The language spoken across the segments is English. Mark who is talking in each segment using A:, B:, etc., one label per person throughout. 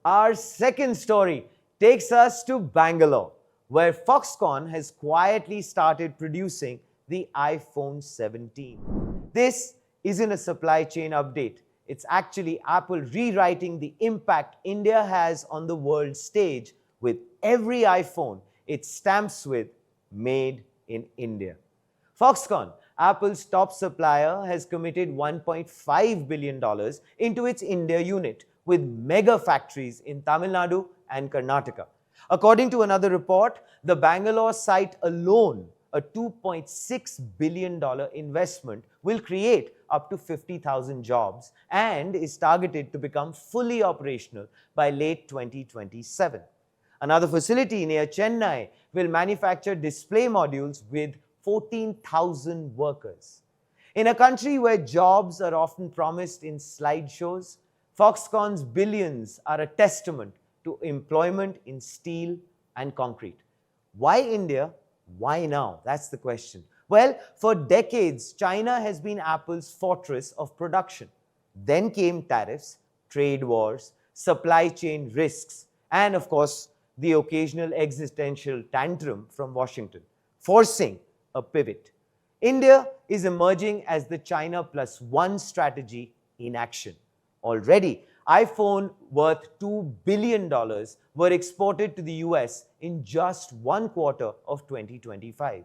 A: Our second story takes us to Bangalore, where Foxconn has quietly started producing the iPhone 17. This isn't a supply chain update. It's actually Apple rewriting the impact India has on the world stage with every iPhone it stamps with Made in India. Foxconn, Apple's top supplier, has committed $1.5 billion into its India unit, with mega factories in Tamil Nadu and Karnataka. According to another report, the Bangalore site alone, a $2.6 billion investment, will create up to 50,000 jobs and is targeted to become fully operational by late 2027. Another facility near Chennai will manufacture display modules with 14,000 workers. In a country where jobs are often promised in slideshows, Foxconn's billions are a testament to employment in steel and concrete. Why India? Why now? That's the question. Well, for decades, China has been Apple's fortress of production. Then came tariffs, trade wars, supply chain risks, and of course, the occasional existential tantrum from Washington, forcing a pivot. India is emerging as the China plus one strategy in action. Already, iPhone worth $2 billion were exported to the US in just one quarter of 2025.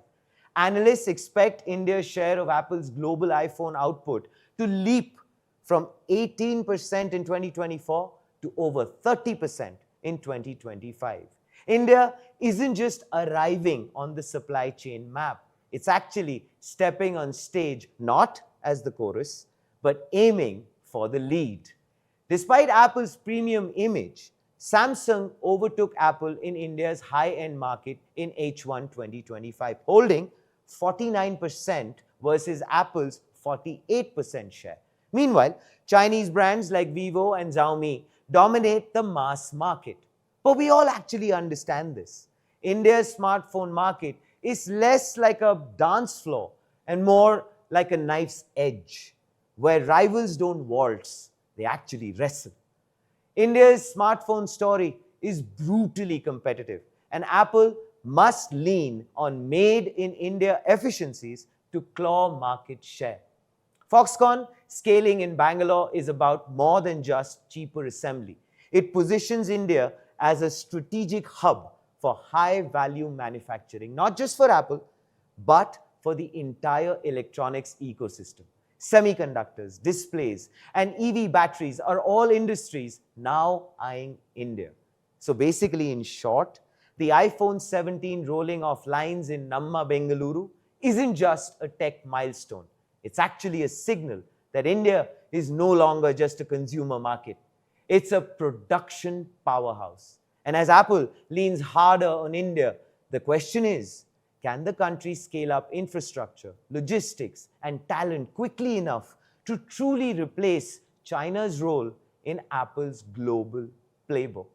A: Analysts expect India's share of Apple's global iPhone output to leap from 18% in 2024 to over 30% in 2025. India isn't just arriving on the supply chain map. It's actually stepping on stage not as the chorus, but aiming for the lead. Despite Apple's premium image, Samsung overtook Apple in India's high-end market in H1 2025, holding 49% versus Apple's 48% share. Meanwhile, Chinese brands like Vivo and Xiaomi dominate the mass market. But we all actually understand this. India's smartphone market is less like a dance floor and more like a knife's edge, where rivals don't waltz, they actually wrestle. India's smartphone story is brutally competitive, and Apple must lean on Made in India efficiencies to claw market share. Foxconn scaling in Bangalore is about more than just cheaper assembly. It positions India as a strategic hub for high-value manufacturing, not just for Apple, but for the entire electronics ecosystem. Semiconductors, displays, and EV batteries are all industries now eyeing India. So basically, in short, the iPhone 17 rolling off lines in Namma Bengaluru isn't just a tech milestone. It's actually a signal that India is no longer just a consumer market. It's a production powerhouse. And as Apple leans harder on India, the question is, can the country scale up infrastructure, logistics, and talent quickly enough to truly replace China's role in Apple's global playbook?